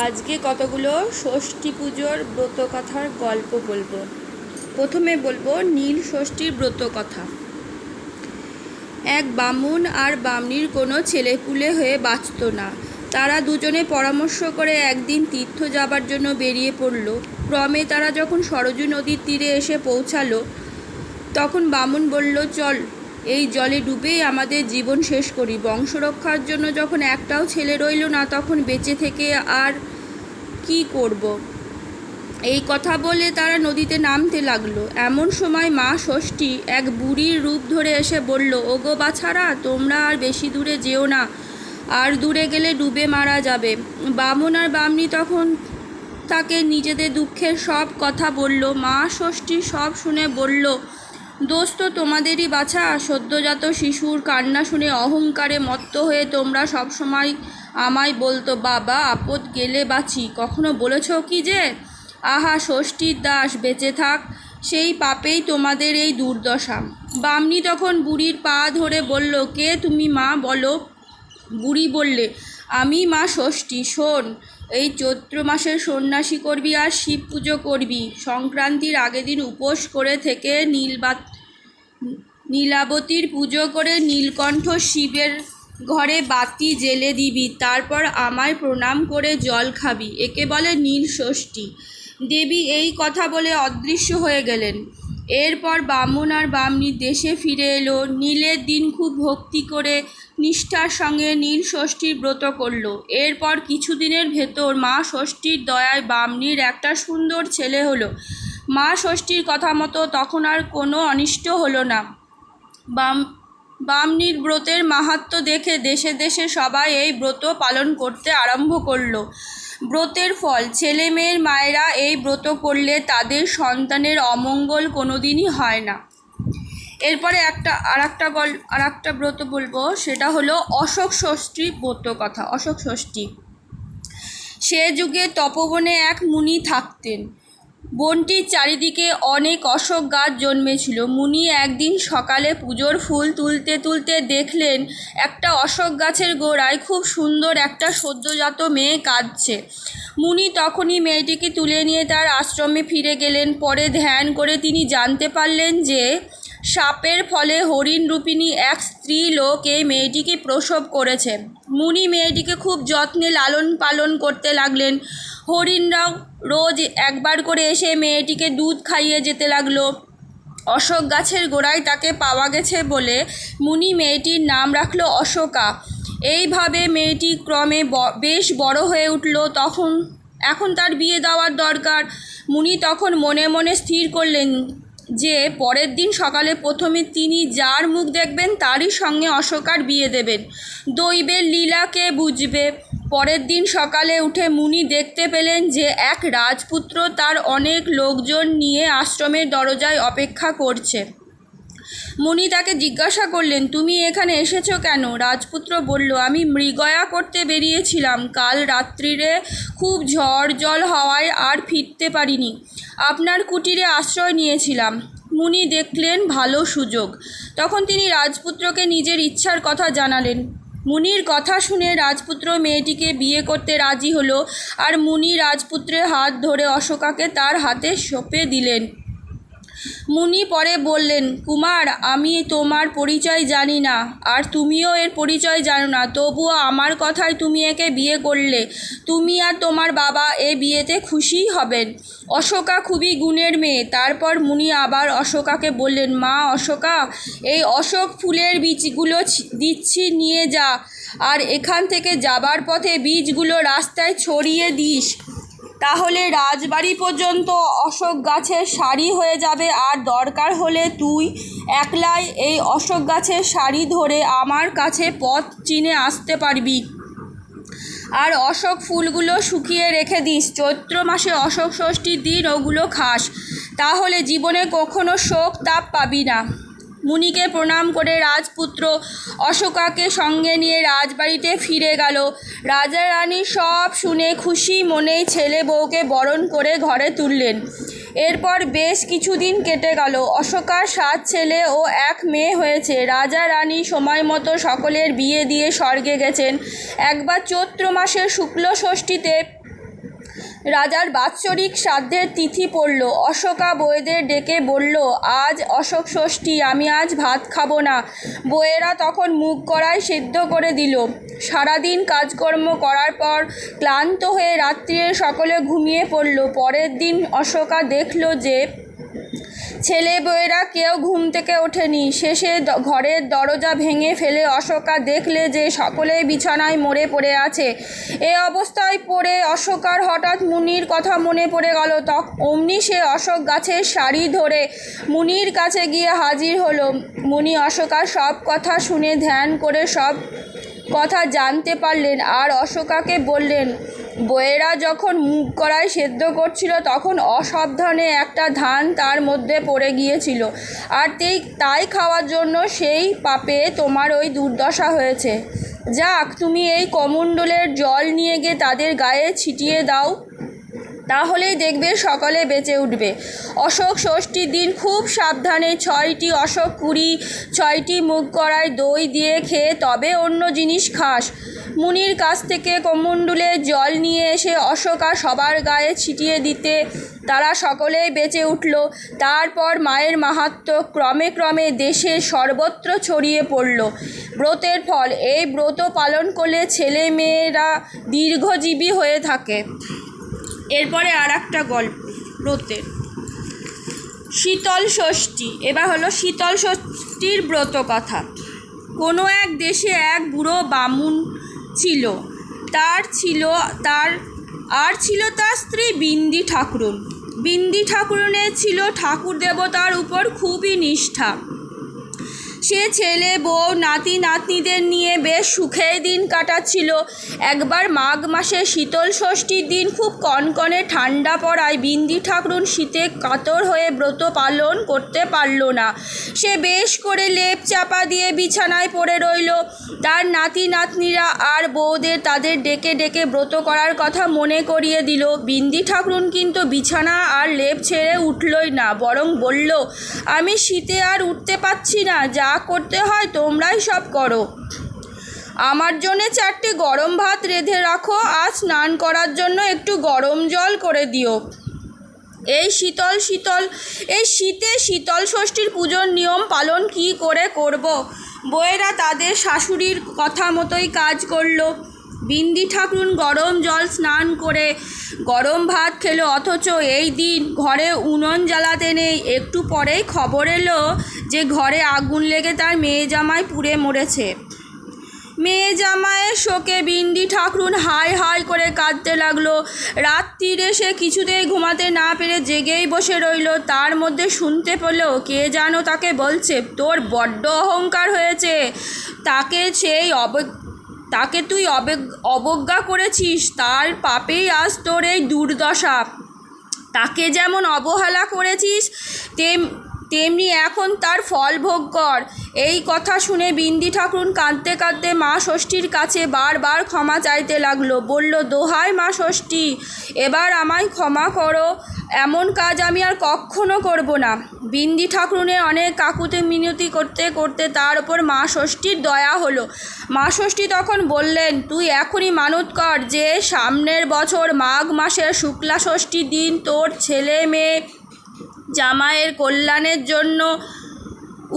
আজকে কতগুলো ষষ্ঠী পুজোর ব্রতকথার গল্প বলবো। প্রথমে বলবো নীল ষষ্ঠীর ব্রতকথা। এক বামুন আর বামনির কোনো ছেলেপুলে হয়ে বাঁচত না। তারা দুজনে পরামর্শ করে একদিন তীর্থ যাবার জন্য বেরিয়ে পড়ল। ক্রমে তারা যখন সরজু নদীর তীরে এসে পৌঁছালো, তখন বামুন বলল, চল এই জলে ডুবেই আমাদের জীবন শেষ করি। বংশরক্ষার জন্য যখন একটাও ছেলে রইল না, তখন বেঁচে থেকে আর কি করব। এই কথা বলে তারা নদীতে নামতে লাগলো। এমন সময় মা ষষ্ঠী এক বুড়ির রূপ ধরে এসে বলল, ওগো বাছারা, তোমরা আর বেশি দূরে যেও না, আর দূরে গেলে ডুবে মারা যাবে। বামুন আর বামনি তখন তাকে নিজেদের দুঃখের সব কথা বলল। মা ষষ্ঠী সব শুনে বলল, দোস্ত তোমাদেরই বাছা। সদ্যজাত শিশুর কান্না শুনে অহংকারে মত্ত হয়ে তোমরা সবসময় আমায় বলতো, বাবা আপদ গেলে বাঁচি। কখনো বলেছ কি যে, আহা ষষ্ঠীর দাস বেঁচে থাক, সেই পাপেই তোমাদের এই দুর্দশা। বামনি তখন বুড়ির পা ধরে বলল, কে তুমি মা, বলো। বুড়ি বললে, আমি মা ষষ্ঠী। শোন, এই চৈত্র মাসের সন্ন্যাসী করবি আর শিব পুজো করবি। সংক্রান্তির আগের দিন উপোস করে থেকে নীলাবতীর পুজো করে নীলকণ্ঠ শিবের ঘরে বাতি জেলে দিবি। তারপর আমায় প্রণাম করে জল খাবি। একে বলে নীল ষষ্ঠী। দেবী এই কথা বলে অদৃশ্য হয়ে গেলেন। এরপর বামুন আর বামনি দেশে ফিরে এলো। নীলের দিন খুব ভক্তি করে নিষ্ঠার সঙ্গে নীল ষষ্ঠীর ব্রত করল। এরপর কিছুদিনের ভেতর মা ষষ্ঠীর দয়ায় বামনির একটা সুন্দর ছেলে হলো। মা ষষ্ঠীর কথা মতো তখন আর কোনো অনিষ্ট হলো না। বামনির ব্রতের মাহাত্ম্য দেখে দেশে দেশে সবাই এই ব্রত পালন করতে আরম্ভ করলো। ব্রতের ফল, ছেলে মেয়ের মায়েরা এই ব্রত করলে তাদের সন্তানের অমঙ্গল কোনোদিনই হয় না। এরপরে আর একটা ব্রত বলবো, সেটা হলো অশোক ষষ্ঠী ব্রত কথা। অশোক ষষ্ঠী। সে যুগে তপবনে এক মুনি থাকতেন। বনটির চারিদিকে অনেক অশোক গাছ জন্মেছিল। মুনি একদিন সকালে পুজোর ফুল তুলতে তুলতে দেখলেন একটা অশোক গাছের গোড়ায় খুব সুন্দর একটা সদ্যজাত মেয়ে কাঁদছে। মুনি তখনই মেয়েটিকে তুলে নিয়ে তার আশ্রমে ফিরে গেলেন। পরে ধ্যান করে তিনি জানতে পারলেন যে শাপের ফলে হরিণ রূপিণী এক স্ত্রী লোক এই মেয়েটিকে প্রসব করেছে। মুনি মেয়েটিকে খুব যত্নে লালন পালন করতে লাগলেন। হরিণরাও রোজ একবার করে এসে মেয়েটিকে দুধ খাইয়ে যেতে লাগলো। অশোক গাছের গোড়ায় তাকে পাওয়া গেছে বলে মুনি মেয়েটির নাম রাখলো অশোকা। এইভাবে মেয়েটি ক্রমে বেশ বড় হয়ে উঠল। এখন তার বিয়ে দেওয়ার দরকার। মুনি তখন মনে মনে স্থির করলেন যে পরের দিন সকালে প্রথমে তিনি যার মুখ দেখবেন তারই সঙ্গে অশোকার বিয়ে দেবেন। দৈবের লীলা কে বুঝবে। পরের দিন সকালে উঠে মুনি দেখতে পেলেন যে এক রাজপুত্র তার অনেক লোকজন নিয়ে আশ্রমের দরজায় অপেক্ষা করছে। মুনি তাকে জিজ্ঞাসা করলেন, তুমি এখানে এসেছো কেন? রাজপুত্র বলল, আমি মৃগয়া করতে বেরিয়েছিলাম। কাল রাত্রিরে খুব ঝড় জল হওয়ায় আর ফিরতে পারিনি। আপনার কুটিরে আশ্রয় নিয়েছিলাম। মুনি দেখলেন ভালো সুযোগ। তখন তিনি রাজপুত্রকে নিজের ইচ্ছার কথা জানালেন। মুনির কথা শুনে রাজপুত্র মেয়েটিকে বিয়ে করতে রাজি হলো, আর মুনি রাজপুত্রের হাত ধরে অশোকাকে তার হাতে সঁপে দিলেন। মুনি পরে বললেন, কুমার, আমি তোমার পরিচয় জানি না, আর তুমিও এর পরিচয় জানো না, তবুও আমার কথায় তুমি একে বিয়ে করলে। তুমি আর তোমার বাবা এ বিয়েতে খুশিই হবেন। অশোকা খুবই গুণের মেয়ে। তারপর মুনি আবার অশোকাকে বললেন, মা অশোকা, এই অশোক ফুলের বীজগুলো দিচ্ছি, নিয়ে যা, আর এখান থেকে যাবার পথে বীজগুলো রাস্তায় ছড়িয়ে দিস। তাহলে রাজবাড়ি পর্যন্ত অশোক গাছের সারি হয়ে যাবে, আর দরকার হলে তুই একলাই এই অশোক গাছের সারি ধরে আমার কাছে পথ চিনে আসতে পারবি। আর অশোক ফুলগুলো শুকিয়ে রেখে দিস। চৈত্র মাসে অশোক ষষ্ঠীর দিন ওগুলো খাস, তাহলে জীবনে কখনো শোক তাপ পাবি না। মুনিকে প্রণাম করে রাজপুত্র অশোকাকে সঙ্গে নিয়ে রাজবাড়িতে ফিরে গেল। রাজা রানী সব শুনে খুশি মনেই ছেলে বউকে বরণ করে ঘরে তুললেন। এরপর বেশ কিছুদিন কেটে গেল। অশোকার 7 ছেলে ও 1 মেয়ে হয়েছে। রাজা রানী সময় মতো সকলের বিয়ে দিয়ে স্বর্গে গেছেন। একবার চৈত্র মাসের শুক্ল ষষ্ঠীতে রাজার বাৎসরিক শ্রাদ্ধের তিথি পড়ল। অশোকা বউদের ডেকে বলল, আজ অশোক ষষ্ঠী, আমি আজ ভাত খাবো না। বউয়েরা তখন মুগ কড়াই সেদ্ধ করে দিল। সারাদিন কাজকর্ম করার পর ক্লান্ত হয়ে রাত্রিরে সকলে ঘুমিয়ে পড়ল। পরের দিন অশোকা দেখল যে ছেলে বউয়েরা কেউ ঘুম থেকে ওঠেনি। শেষে ঘরের দরজা ভেঙে ফেলে অশোকা দেখলে যে সকলেই বিছানায় মরে পড়ে আছে। এ অবস্থায় পড়ে অশোকার হঠাৎ মুনির কথা মনে পড়ে গেল। অমনি সে অশোক গাছের সারি ধরে মুনির কাছে গিয়ে হাজির হলো। মুনি অশোকার সব কথা শুনে ধ্যান করে সব কথা জানতে পারলেন আর অশোকাকে বললেন, বউয়েরা যখন মুগ কড়াই সেদ্ধ করছিল তখন অসাবধানে একটা ধান তার মধ্যে পড়ে গিয়েছিল, আর তাই খাওয়ার জন্য সেই পাপে তোমার ওই দুর্দশা হয়েছে। যাক, তুমি এই কমণ্ডলের জল নিয়ে গিয়ে তাদের গায়ে ছিটিয়ে দাও, তাহলেই দেখবে সকলে বেঁচে উঠবে। অশোক ষষ্ঠীর দিন খুব সাবধানে 6টি অশোক কুড়ি 6টি মুগ কড়াই দই দিয়ে খেয়ে তবে অন্য জিনিস খাস। মুনির কাছ থেকে কমণ্ডলের জল নিয়ে এসে অশোকা সবার গায়ে ছিটিয়ে দিতে তারা সকলেই বেঁচে উঠল। তারপর মায়ের মাহাত্ম্য ক্রমে ক্রমে দেশের সর্বত্র ছড়িয়ে পড়ল। ব্রতের ফল, এই ব্রত পালন করলে ছেলে মেয়েরা দীর্ঘজীবী হয়ে থাকে। এরপরে আর একটা গল্প ব্রতের। শীতল ষষ্ঠী। এবার হলো শীতল ষষ্ঠীর ব্রত কথা। কোনো এক দেশে এক বুড়ো বামুন ছিল। তার স্ত্রী বিন্দি ঠাকুরুন। বিন্দি ঠাকুরুনের ছিল ঠাকুর দেবতার উপর খুবই নিষ্ঠা। সে ছেলে বউ নাতি নাতনিদের নিয়ে বেশ সুখেই দিন কাটাচ্ছিল। একবার মাঘ মাসে শীতল ষষ্ঠীর দিন খুব কনকনে ঠান্ডা পড়ায় বিন্দি ঠাকুরুন শীতে কাতর হয়ে ব্রত পালন করতে পারল না। সে বেশ করে লেপ চাপা দিয়ে বিছানায় পড়ে রইল। তার নাতি নাতনিরা আর বউদের তাদের ডেকে ডেকে ব্রত করার কথা মনে করিয়ে দিল। বিন্দি ঠাকুরুন কিন্তু বিছানা আর লেপ ছেড়ে উঠলই না, বরং বলল, আমি শীতে আর উঠতে পারছি না, যা করতে হয় তোমরাই সব করো। আমার জন্যে 4টে গরম ভাত রেঁধে রাখো, আজ স্নান করার জন্য একটু গরম জল করে দিও। এই শীতে শীতল ষষ্ঠীর পুজোর নিয়ম পালন কি করে করব? বউয়েরা তাদের শাশুড়ির কথা মতোই কাজ করলো। বিন্দি ঠাকুরুন গরম জল স্নান করে গরম ভাত খেলো, অথচ এই দিন ঘরে উনুন জ্বালাতে নেই। একটু পরেই খবর এলো যে ঘরে আগুন লেগে তার মেয়ে জামাই পুড়ে মরেছে। মেয়ে জামাইয়ের শোকে বিন্দি ঠাকুরুন হাই হাই করে কাঁদতে লাগলো। রাত্রিরে সে কিছুতেই ঘুমাতে না পেরে জেগেই বসে রইল। তার মধ্যে শুনতে পেল কে যেন তাকে বলছে, তোর বড্ড অহংকার হয়েছে, তাকে তুই অবজ্ঞা করেছিস, তার পাপেই আজ তোর এই দুর্দশা। তাকে যেমন অবহেলা করেছিস তেমনি এখন তার ফল ভোগ কর। এই কথা শুনে বিন্দি ঠাকুরুন কাঁদতে কাঁদতে মা ষষ্ঠীর কাছে বারবার ক্ষমা চাইতে লাগলো। বলল, দোহাই মা ষষ্ঠী, এবার আমায় ক্ষমা করো, এমন কাজ আমি আর কখনো করব না। বিন্দি ঠাকুরুনের অনেক কাকুতি মিনতি করতে করতে তার ওপর মা ষষ্ঠীর দয়া হলো। মা ষষ্ঠী তখন বললেন, তুই এখনই মানত কর যে সামনের বছর মাঘ মাসের শুক্লা ষষ্ঠীর দিন তোর ছেলে মেয়ে জামাইয়ের কল্যাণের জন্য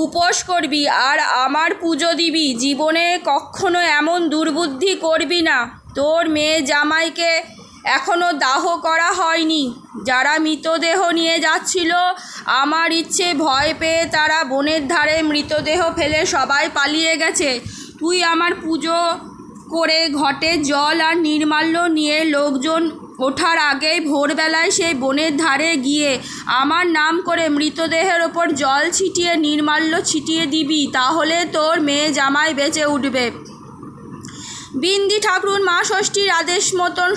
উপোস করবি আর আমার পুজো দিবি। জীবনে কখনো এমন দুর্বুদ্ধি করবি না। তোর মেয়ে জামাইকে এখনও দাহ করা হয়নি। যারা মৃতদেহ নিয়ে যাচ্ছিল, আমার ইচ্ছে ভয় পেয়ে তারা বনের ধারে মৃতদেহ ফেলে সবাই পালিয়ে গেছে। তুই আমার পুজো করে ঘটে জল আর নির্মাল্য নিয়ে লোকজন ওঠার আগেই ভোরবেলায় সেই বনের ধারে গিয়ে আমার নাম করে মৃতদেহের ওপর জল ছিটিয়ে নির্মাল্য ছিটিয়ে দিবি, তাহলে তোর মেয়ে জামাই বেঁচে উঠবে। বিন্দি ঠাকুরুন মা ষষ্ঠীর আদেশ মতন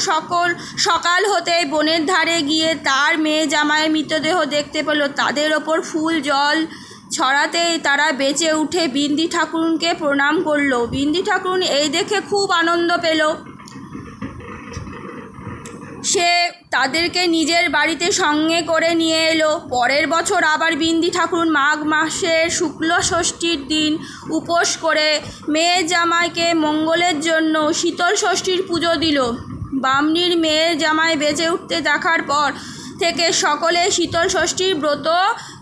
সকাল হতেই বনের ধারে গিয়ে তার মেয়ে জামাইয়ের মৃতদেহ দেখতে পেল। তাদের ওপর ফুল জল ছড়াতেই তারা বেঁচে উঠে বিন্দি ঠাকুরুনকে প্রণাম করল। বিন্দি ঠাকুরুন এই দেখে খুব আনন্দ পেল। সে তাদেরকে নিজের বাড়িতে সঙ্গে করে নিয়ে এলো। পরের বছর আবার বিন্দি ঠাকুরুন মাঘ মাসের শুক্ল ষষ্ঠীর দিন উপোস করে মেয়ে জামাইকে মঙ্গলের জন্য শীতল ষষ্ঠীর পুজো দিল। বামনির মেয়ের জামাই বেঁচে উঠতে দেখার পর থেকে সকলে শীতল ষষ্ঠীর ব্রত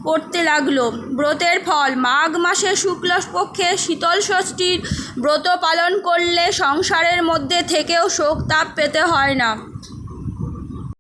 করতে লাগলো। ব্রতের ফল: মাঘ মাসে শুক্লপক্ষে শীতল ষষ্ঠীর ব্রত পালন করলে সংসারের মধ্যে থেকেও শোক তাপ পেতে হয় না।